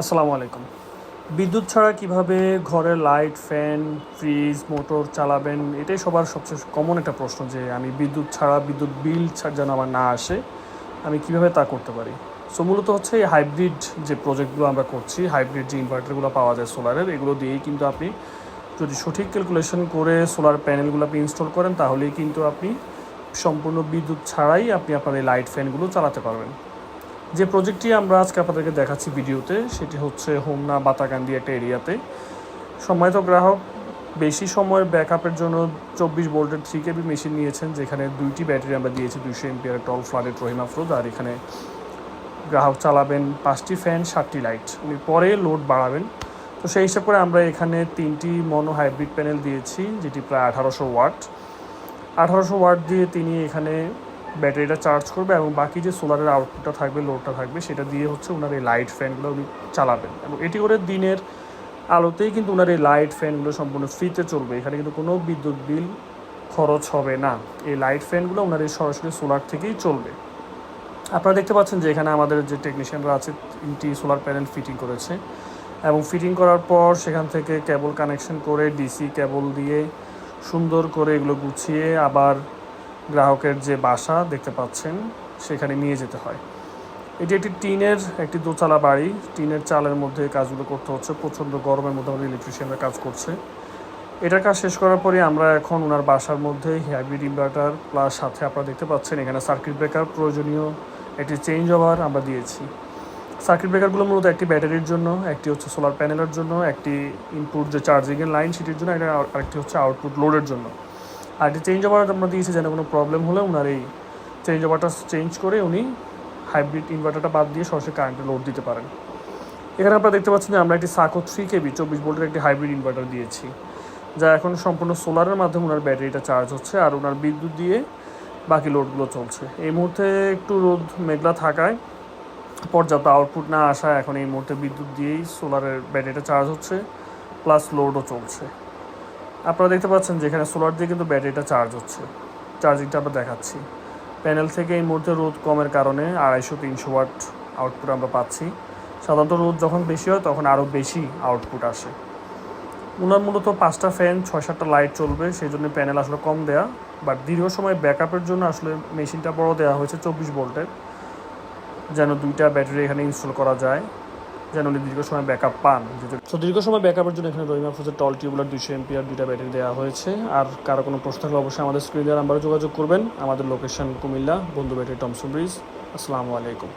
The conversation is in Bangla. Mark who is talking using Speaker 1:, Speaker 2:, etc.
Speaker 1: আসসালামু আলাইকুম। বিদ্যুৎ ছাড়া কিভাবে ঘরে লাইট, ফ্যান, ফ্রিজ, মোটর চালাবেন? এটাই সবার সবচেয়ে কমন একটা প্রশ্ন যে আমি বিদ্যুৎ ছাড়া বিদ্যুৎ বিল যেন আমার না আসে, আমি কিভাবে তা করতে পারি? সো মূলত হচ্ছে এই হাইব্রিড যে প্রজেক্টগুলো আমরা করছি, হাইব্রিড যে ইনভার্টারগুলো পাওয়া যায় সোলারের, এগুলো দিয়েই কিন্তু আপনি যদি সঠিক ক্যালকুলেশন করে সোলার প্যানেলগুলো আপনি ইনস্টল করেন তাহলেই কিন্তু আপনি সম্পূর্ণ বিদ্যুৎ ছাড়াই আপনি আপনার এই লাইট ফ্যানগুলো চালাতে পারবেন। যে প্রজেক্টটি আমরা আজকে আপনাদেরকে দেখাচ্ছি ভিডিওতে, সেটি হচ্ছে হোমনা বাতাকান্দি একটা এরিয়াতে। সম্মানিত গ্রাহক বেশি সময়ের ব্যাকআপের জন্য 24 ভোল্টের 3 KB মেশিন নিয়েছেন, যেখানে 2টি ব্যাটারি আমরা দিয়েছি 200 এমপিয়ার টল ফ্লাডেড রহিম আফরোজ। আর এখানে গ্রাহক চালাবেন 5টি ফ্যান, 7টি লাইট, উনি পরে লোড বাড়াবেন। তো সেই হিসাব করে আমরা এখানে 3টি মনো হাইব্রিড প্যানেল দিয়েছি, যেটি প্রায় 1800 ওয়াট। 1800 ওয়াট দিয়ে তিনি এখানে ব্যাটারিটা চার্জ করবে এবং বাকি যে সোলারের আউটপুটটা থাকবে, লোডটা থাকবে, সেটা দিয়ে হচ্ছে ওনার এই লাইট ফ্যানগুলো উনি চালাবেন। এবং এটি করে দিনের আলোতেই কিন্তু ওনার এই লাইট ফ্যানগুলো সম্পূর্ণ ফ্রিতে চলবে। এখানে কিন্তু কোনো বিদ্যুৎ বিল খরচ হবে না। এই লাইট ফ্যানগুলো ওনার এই সরাসরি সোলার থেকেই চলবে। আপনারা দেখতে পাচ্ছেন যে এখানে আমাদের যে টেকনিশিয়ানরা আছে 3টি সোলার প্যানেল ফিটিং করেছে এবং ফিটিং করার পর সেখান থেকে কেবল কানেকশন করে ডিসি কেবল দিয়ে সুন্দর করে এগুলো গুছিয়ে আবার গ্রাহকের যে বাসা দেখতে পাচ্ছেন সেখানে নিয়ে যেতে হয়। এটি একটি টিনের একটি দোতলা বাড়ি। টিনের চালের মধ্যে কাজগুলো করতে হচ্ছে। প্রচণ্ড গরমের মধ্যে আমাদের ইলেকট্রিশিয়ানরা কাজ করছে। এটার কাজ শেষ করার পরে আমরা এখন ওনার বাসার মধ্যে হাইব্রিড ইনভার্টার প্লাস সাথে আপনারা দেখতে পাচ্ছেন এখানে সার্কিট ব্রেকার, প্রয়োজনীয় একটি চেঞ্জ ওভার আমরা দিয়েছি। সার্কিট ব্রেকারগুলো মূলত একটি ব্যাটারির জন্য, একটি হচ্ছে সোলার প্যানেলের জন্য, একটি ইনপুট যে চার্জিংয়ের লাইন সেটির জন্য, আরেকটি হচ্ছে আউটপুট লোডের জন্য। আর একটি চেঞ্জ ওভার আমরা দিয়েছি যেন কোনো প্রবলেম হলে ওনার এই চেঞ্জ ওভারটা চেঞ্জ করে উনি হাইব্রিড ইনভার্টারটা বাদ দিয়ে সরাসরি কারেন্টে লোড দিতে পারেন। এখানে আপনারা দেখতে পাচ্ছেন যে আমরা একটি সাকো 3 KB 24 ভোল্টের একটি হাইব্রিড ইনভার্টার দিয়েছি, যা এখন সম্পূর্ণ সোলারের মাধ্যমে ওনার ব্যাটারিটা চার্জ হচ্ছে আর ওনার বিদ্যুৎ দিয়ে বাকি লোডগুলো চলছে। এই মুহূর্তে একটু রোদ মেঘলা থাকায়, পর্যাপ্ত আউটপুট না আসায় এখন এই মুহূর্তে বিদ্যুৎ দিয়েই সোলারের ব্যাটারিটা চার্জ হচ্ছে প্লাস লোডও চলছে। আপনারা দেখতে পাচ্ছেন যে এখানে সোলার দিয়ে কিন্তু ব্যাটারিটা চার্জ হচ্ছে। চার্জিংটা আমরা দেখাচ্ছি। প্যানেল থেকে এই মুহূর্তে রোদ কমের কারণে 250-300 ওয়াট আউটপুট আমরা পাচ্ছি। সাধারণত রোদ যখন বেশি হয় তখন আরও বেশি আউটপুট আসে। ওনার মূলত 5টা ফ্যান, 6-7টা লাইট চলবে, সেই জন্য প্যানেল আসলে কম দেয়া। বাট দীর্ঘ সময় ব্যাকআপের জন্য আসলে মেশিনটা বড় দেওয়া হয়েছে 24 ভোল্টের, যেন 2টা ব্যাটারি এখানে ইনস্টল করা যায়, যেন উনি দীর্ঘ সময় ব্যাকআপ পান। তো দীর্ঘ সময় ব্যাকআপের জন্য এখানে রহিম আফরোজের টল টিউবুলার 200 এমপিআর 2টা ব্যাটারি দেওয়া হয়েছে। আর কারো কোনো প্রশ্ন থাকলে অবশ্যই আমাদের স্ক্রিনে দেওয়ার নাম্বারে যোগাযোগ করবেন। আমাদের লোকেশন কুমিল্লা, বন্ধু ব্যাটারি, টমসন ব্রিজ। আসসালামু আলাইকুম।